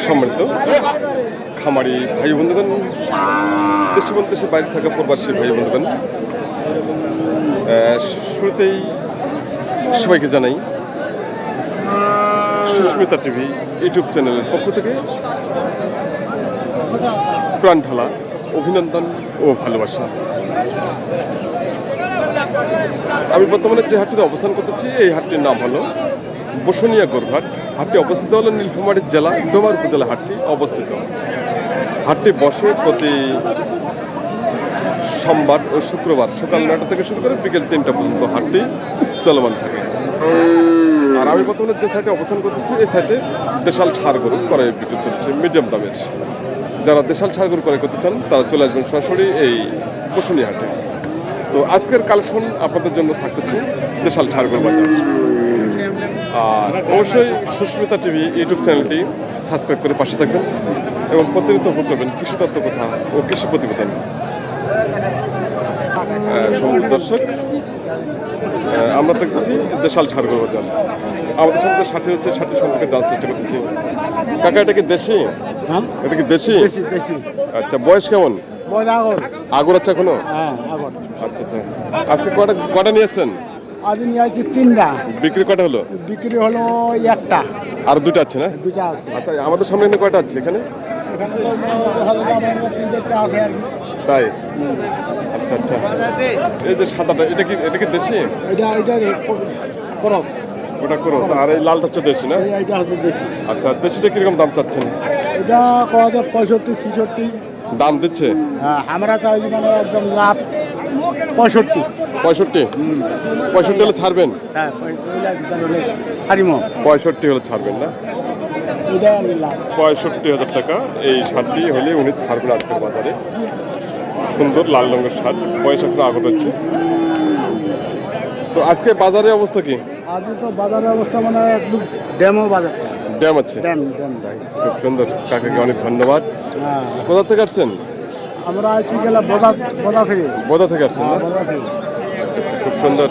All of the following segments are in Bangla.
সম্মানিত খামারি ভাই বন্ধুগণ, দেশে এবং দেশের বাইরে থাকা প্রবাসী ভাই বন্ধুগণ, শুরুতেই সবাইকে জানাই সুস্মিতা টিভি ইউটিউব চ্যানেলের পক্ষ থেকে প্রাণ ঢালা অভিনন্দন ও ভালোবাসা। আমি বর্তমানে যে হাটটিতে অবস্থান করতেছি, এই হাটটির নাম হলো বসুনিয়া গরুহাট। হাটটি অবস্থিত হলো নীলফামারী জেলা ডোমার উপজেলা হাটটি অবস্থিত। হাটটি বসে প্রতি সোমবার ও শুক্রবার সকাল 9টা থেকে শুরু করে বিকেল 3টা পর্যন্ত হাটটি চলমান থাকে। আর আমি বর্তমানে যে সাইটে অবস্থান করতেছি, এই সাইটে দেশাল ষাঁড় গরু ক্রয় বিক্রি চলছে মিডিয়াম দামের। যারা দেশাল ষাঁড় গরু ক্রয় করতে চান তারা চলে আসবেন সরাসরি এই বসুনিয়া হাটে। তো আজকের কালেকশন আপনাদের জন্য থাকতেছে দেশাল ষাঁড় গরু বাজার। আর অবশ্যই সুস্মিতা টিভি ইউটিউব চ্যানেলটি সাবস্ক্রাইব করে পাশে থাকবেন এবং প্রতিনিয়ত উপভোগ করবেন কৃষি তত্ত্ব কথা ও কৃষি প্রতিবেদন। সম্মানিত দর্শক, আমরা দেখতেছি দেশাল ষাঁড় গরু বাজার। আমাদের সাথে ষাঁড়টি হচ্ছে, ষাঁড়টি সম্পর্কে জানার চেষ্টা করতেছি। কাকা, এটা কি দেশি? এটা কি দেশি? আচ্ছা, বয়স কেমন? আগর আছে এখনো? আচ্ছা আচ্ছা, আজকে কটা নিয়েছেন? আজ নিয়ে আসছি 3টা। বিক্রি কটা হলো? বিক্রি হলো একটা। আর 2টা আছে না? 2টা আছে। আচ্ছা, আমাদের সামনে এখানে কয়টা আছে? এখানে এখানে তো 3-4টা আছে আর কি। তাই? আচ্ছা আচ্ছা, এই যে সাদাটা, এটা কি দেশি? এটা খরচ। ওটা ক্রস, আর এই লালটা হচ্ছে দেশি না? এটা হচ্ছে দেশি। আচ্ছা, দেশিটা কিরকম দাম চাচ্ছেন? এটা কত? 65-66 দাম দিচ্ছে? হ্যাঁ, আমরা চাই মানে একদম লাভ 65। 65 হলে ছাড়বেন? হ্যাঁ, ছাড়িম। 65 হলে ছাড়বেন না? এটা লাভ 65,000 টাকা এই শার্টটি হলে উনি ছাড়বেন আজকের বাজারে। সুন্দর লাল রঙের শার্ট, বয়স এখন আগত হচ্ছে। তো আজকে বাজারের অবস্থা কি? আজ তো বাজারের অবস্থা মানে একদম ড্যামো বাজার। ড্যাম আছে? ড্যাম ভাই, খুব সুন্দর, কাকাকে অনেক ধন্যবাদ। হ্যাঁ, কোথা থেকে আসছেন? আমরা আজকে গেলাম বোদা থেকে। বোদা থেকে আসছেন না? বোদা থেকে। আচ্ছা আচ্ছা, খুব সুন্দর।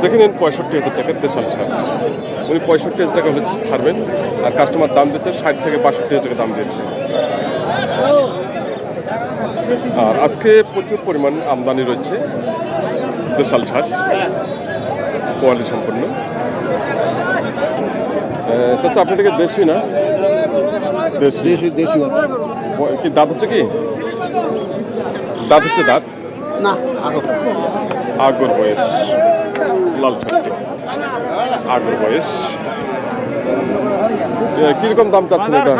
দেখে নিন 65,000 টাকার দেশাল ষাঁড়। উনি 65,000 টাকা হলে ছাড়বেন, আর কাস্টমার দাম দিচ্ছে 60 থেকে 62,000 টাকা দাম দিচ্ছে। আর আজকে প্রচুর পরিমাণ আমদানি রয়েছে দেশাল ষাঁড়, কোয়ালিটি সম্পন্ন। চাচা, আপনি এটাকে দেশি না? দেশি দেশি কি দাঁত হচ্ছে? কি দাঁত হচ্ছে? দাঁত না, আগর বয়স, লাল ষাঁড়টি আগর বয়স। কিরকম দাম চাচ্ছেন এটা?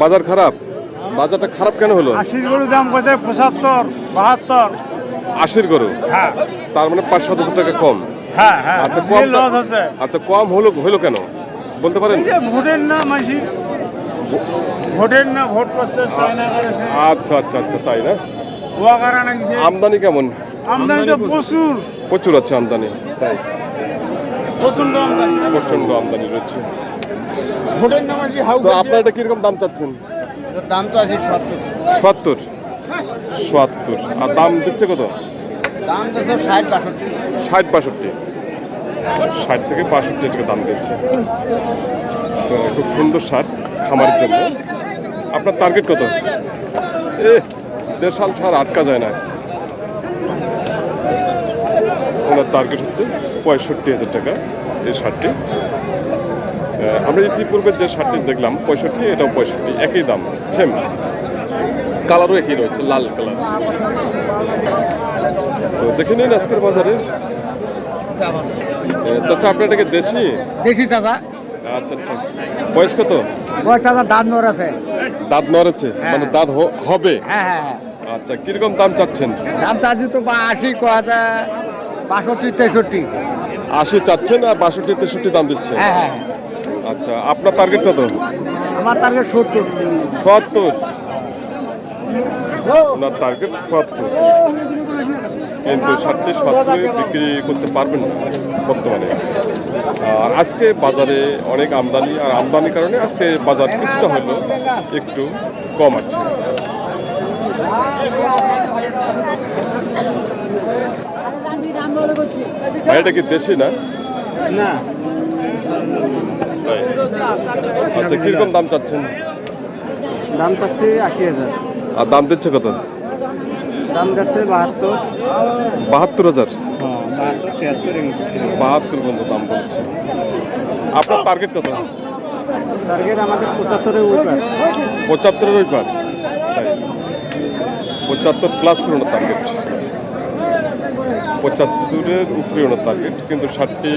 বাজার খারাপ? বাজারটা খারাপ কেন হলো? 80 গরু দাম করছে 75-72। 80 গরু? হ্যাঁ। তার মানে 5-7 টাকা কম। হ্যাঁ হ্যাঁ, আচ্ছা, কম লস আছে। আচ্ছা, কম হলো কেন বলতে পারেন? এই যে ভোটের না মাসি, ভোটের না, ভোট করছে চায়না করেছে। আচ্ছা আচ্ছা আচ্ছা, তাই না? ওয়া কারণে কিছু আমদানি কেমন? আমদানি তো প্রচুর আছে আমদানি, তাই? প্রচন্ড আমদানি, প্রচন্ড আমদানি রয়েছে। ভোটের না মাসি হাউ। তো আপনার এটা কিরকম দাম চাচ্ছেন? দাম তো আছে 70। আর দাম দিচ্ছে কত? দাম তো 60-62। 60-62, 60 থেকে 62 টাকা দাম দিচ্ছে। খুব সুন্দর সার খামারের জন্য। আপনার টার্গেট কত? দেশাল ষাঁড় আটকা যায় না। ওনার টার্গেট হচ্ছে 65,000 টাকা এই শার্টটি। আমরা ইতিপূর্বে যে শার্টটি দেখলাম 65, এটাও 65, একই দাম, সেম কালারও একই রয়েছে, লাল কালার। তো দেখে নিন আজকের বাজারে। চাচা, আপনার এটাকে দেশি? দেশি চাচা। আচ্ছা আচ্ছা, বয়স কত? বয়স চাচা দাঁত নড় আছে। দাঁত নড়েছে? মানে দাঁত হবে? হ্যাঁ হ্যাঁ। আচ্ছা, কিরকম দাম চাচ্ছেন? দাম চাচ্ছি তো 80, কোয়া যায় 62-63। 80 চাচ্ছেন আর 62-63 দাম দিচ্ছে? হ্যাঁ হ্যাঁ। আচ্ছা, আপনার টার্গেট কত? আমার টার্গেট 70। 70? ওনার টার্গেট 70, কিন্তু 60 বিক্রি করতে পারবেন না বর্তমানে। আর আজকে বাজারে অনেক আমদানি, আর আমদানির কারণে আজকে বাজার কিছুটা হলেও একটু কম আছে। ভাই, এটা কি দেশি না? না, তাই। আচ্ছা কিরকম দাম চাচ্ছেন? দাম চাচ্ছে 80,000, আর দাম দিচ্ছে কত? দাম যাচ্ছে 72, 72,000। 72, 73 72 পর্যন্ত দাম বলছে। আপনার টার্গেট কত? টার্গেট আমাদের 75-এর উপর। 75-এর ওই পার, তাই 75 প্লাস করে ওনার টার্গেট, 75-এর উপরে ওনার টার্গেট। কিন্তু শার্টটি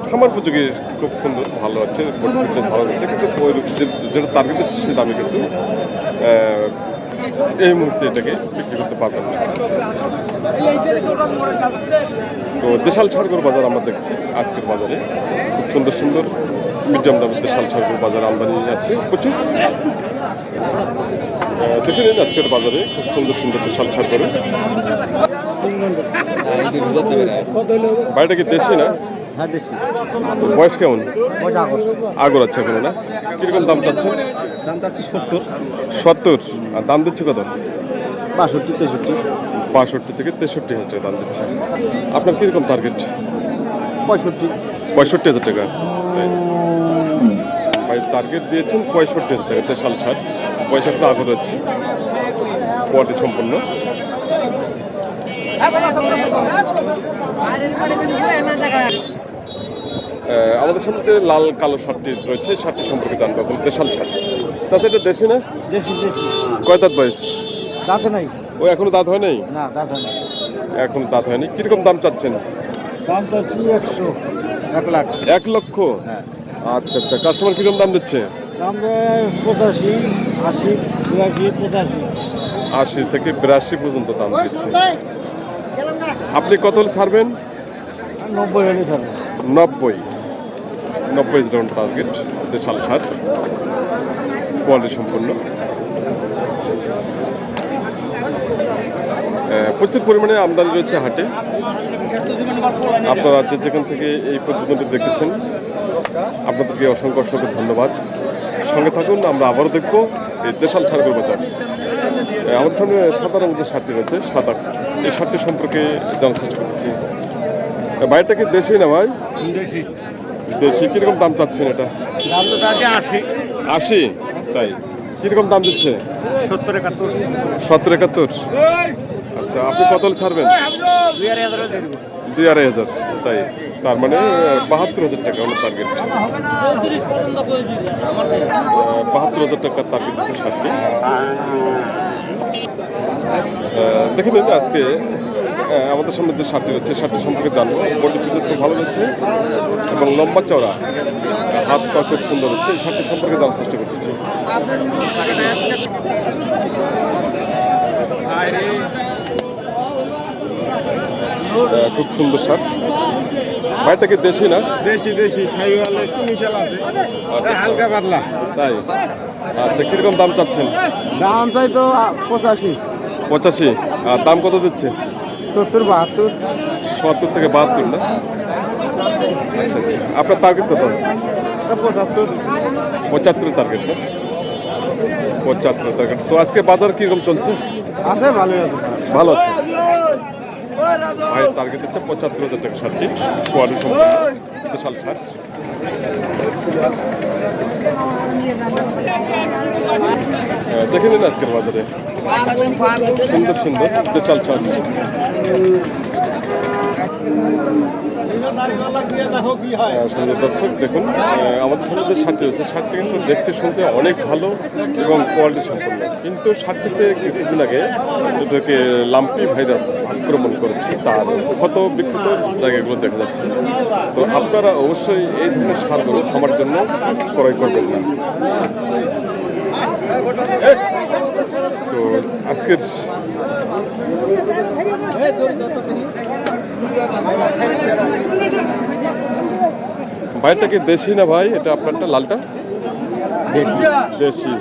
খামার উপযোগী, খুব সুন্দর, ভালো হচ্ছে, বডি ফিটনেস ভালো হচ্ছে, কিন্তু ওই যেটা টার্গেট দিচ্ছে সেই দামে কিন্তু এই মুহূর্তে এটাকে বিক্রি করতে পারবেন না। তো দেশাল ছাড়গোর বাজার আমরা দেখছি আজকের বাজারে খুব সুন্দর সুন্দর মিডিয়াম দামের দেশাল ছাড়গোর বাজার আমদানি আছে প্রচুর। দেখে নিন আজকের বাজারে খুব সুন্দর সুন্দর দেশাল ছাড়গোর। বাড়িটা কি দেশি না? হ্যাঁ দেশি। বয়স কেমন? মজা আগর। আগর আছে এখনো না? কিরকম দাম চাচ্ছেন? দাম চাচ্ছে 70, 70। আর দাম দিচ্ছে কত? 62, 63, 62 থেকে 63,000 টাকা দাম দিচ্ছে। আপনার কিরকম টার্গেট? 65। 65,000 টাকা। তাই। ভাই টার্গেট দিয়েছেন 65,000 টাকা দেশাল ছাড়। পয়সা একটু আগর হচ্ছে, কোয়ালিটি সম্পন্ন। আমাদের সামনে যে লাল কালো শার্টটি রয়েছে, শার্টটি সম্পর্কে জানবো এখন। দেশাল শার্ট তাছাড়া এটা দেশি না? দেশি দেশি। কয় দাঁত বয়স? দাঁতে নাই। ও এখনো দাঁত হয় নাই? না দাঁতে নাই। এখন দাঁত হয়নি। কিরকম দাম চাচ্ছেন? দাম চাচ্ছি 100, 1 লাখ। 1 লক্ষ? হ্যাঁ। আচ্ছা আচ্ছা, কাস্টমার কিরকম দাম দিচ্ছে? দাম দেয় 85, 80, 82, 85। 80 থেকে 82 পর্যন্ত দাম দিচ্ছে। আপনি কত হলে ছাড়বেন? 90 হলে ছাড়বে। 90 জন টার্গেট দেশাল ছাড়, কোয়ালিটি সম্পন্ন। প্রচুর পরিমাণে আমদানি রয়েছে হাটে। আপনারা যে যেখান থেকে এই প্রতিবেদনটি দেখেছেন আপনাদেরকে অসংখ্য অসংখ্য ধন্যবাদ। সঙ্গে থাকুন, আমরা আবারও দেখবো এই দেশাল ছাড়গোর বাজার। আমাদের সামনে সাদা রঙের যে শার্টটি রয়েছে, সাদা, এই শার্টটি সম্পর্কে জানার চেষ্টা করছি। বাড়িটা কি দেশি না ভাই? দেশি। দেশি। কিরকম দাম চাচ্ছেন এটা? দাম তো চাচ্ছে 80, 80? তাই। কিরকম দাম দিচ্ছে? 70, 71। 70, 71। আচ্ছা, আপনি কত হলে ছাড়বেন? 2,500 দিয়ে দেবো। 2,500। তাই। তার মানে 72,000 টাকা হলো টার্গেট। 72,000 টাকার টার্গেট দিচ্ছে শার্টটি। দেখে নিন আজকে আমাদের সামনে যে শার্টটি রয়েছে, শার্টটি সম্পর্কে জানবো। বডি ফিটনেস খুব ভালো রয়েছে এবং লম্বা চওড়া, হাত পা খুব সুন্দর হচ্ছে। এই শার্টটি সম্পর্কে জানার চেষ্টা করতেছি। খুব সুন্দর শার্ট। ভাইটা কি দেশি না? দেশি দেশি। শাহিওয়াল একটু মিশাল আছে, আচ্ছা, হালকা পাতলা। তাই। আচ্ছা, কিরকম দাম চাচ্ছেন? দাম চাই তো 85, 85। আর দাম কত দিচ্ছে? 70, 72। 70 থেকে 72 না? আচ্ছা আচ্ছা, আপনার টার্গেট কত? 75। 75 টার্গেট না? 75 টার্গেট। তো আজকে বাজার কিরকম চলছে? আছে, ভালোই আছে। ভালো আছে। ভাই টার্গেট দিচ্ছে 75,000 টাকা শার্টটি, কোয়ালিটি সম্পন্ন দেশাল ছাড়। দেখে নিন আজকের বাজারে সুন্দর সুন্দর দেশাল ছাড়। সুন্দর দর্শক দেখুন, আমাদের সামনে যে শার্টটি রয়েছে, শার্টটি কিন্তু দেখতে শুনতে অনেক ভালো এবং কোয়ালিটি সম্পন্ন। কিন্তু শার্টটিতে কিছুদিন আগে এটাকে লাম্পি ভাইরাস আক্রমণ করেছে, তার ক্ষত বিক্ষত জায়গাগুলো দেখা যাচ্ছে। তো আপনারা অবশ্যই এই ধরনের সারগুলো খামার জন্য ক্রয় করবেন না। তো আজকের ভাইটা কি দেশি না ভাই? এটা আপনারটা লালটা দেশি।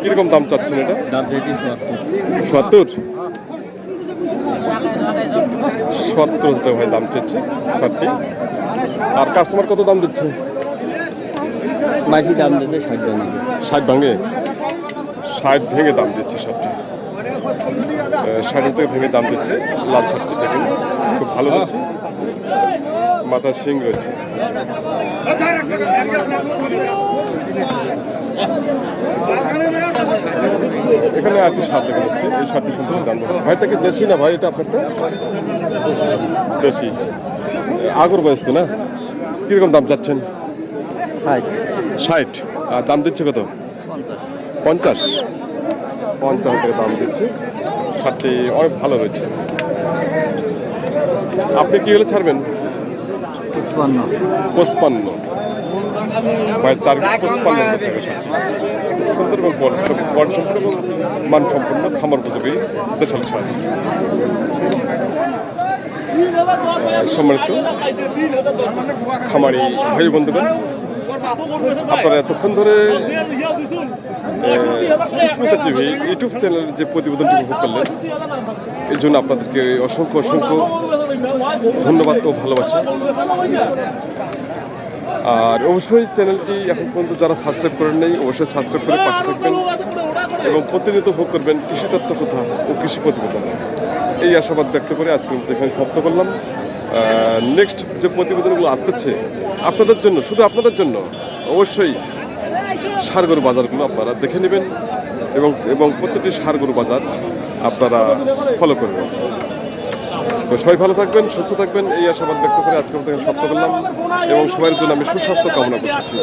কিরকম দাম চাচ্ছেন এটা? 70? 70,000 টাকা ভাই দাম চাচ্ছে শার্টটি। আর কাস্টমার কত দাম দিচ্ছে? মাটি দাম দেবে 60 টাকা। 60 ভাঙে? 60 ভেঙে দাম দিচ্ছে শার্টটি। 60 টাকা ভেঙে দাম দিচ্ছে লাল শার্টটি। দেখেন খুব ভালো হচ্ছে, মাথা শিং রয়েছে। এখানে আরেকটি শার্ট দেখা যাচ্ছে, এই শার্টটি সম্পর্কে জানবো। ভাইটা কি দেশি না ভাই? এটা আপনারটা দেশি, আগর বয়স তো না? কিরকম দাম চাচ্ছেন? 60। আর দাম দিচ্ছে কত? 50। 50 টাকা দাম দিচ্ছে। শার্টটি অনেক ভালো রয়েছে। আপনি কি হলে ছাড়বেন? 55। ভাই তার 55 টাকা শার্ট, সুন্দর এবং বড় সম্পূর্ণ এবং মান সম্পূর্ণ খামার উপযোগী দেশাল ছাড়। সম্মানিত খামারি ভাই বন্ধুগণ, আপনারা এতক্ষণ ধরে সুস্মিতা টিভি ইউটিউব চ্যানেলের যে প্রতিবেদনটি উপভোগ করলেন, এর জন্য আপনাদেরকে অসংখ্য অসংখ্য ধন্যবাদ ও ভালোবাসা। আর অবশ্যই চ্যানেলটি এখন পর্যন্ত যারা সাবস্ক্রাইব করেন নাই, অবশ্যই সাবস্ক্রাইব করে পাশে থাকবেন এবং প্রতিনিয়ত উপভোগ করবেন কৃষি তথ্য কথা ও কৃষি প্রতিবেদন। এই আশাবাদ ব্যক্ত করে আজকের মধ্যে এখানে সমাপ্ত করলাম। নেক্সট যে প্রতিবেদনগুলো আসতেছে আপনাদের জন্য, শুধু আপনাদের জন্য, অবশ্যই সারগরু বাজারগুলো আপনারা দেখে নেবেন এবং প্রত্যেকটি সারগরু বাজার আপনারা ফলো করবেন। তো সবাই ভালো থাকবেন, সুস্থ থাকবেন, এই আশাবাদ ব্যক্ত করে আজকের মধ্যে সমাপ্ত করলাম এবং সবার জন্য আমি সুস্বাস্থ্য কামনা করতেছি।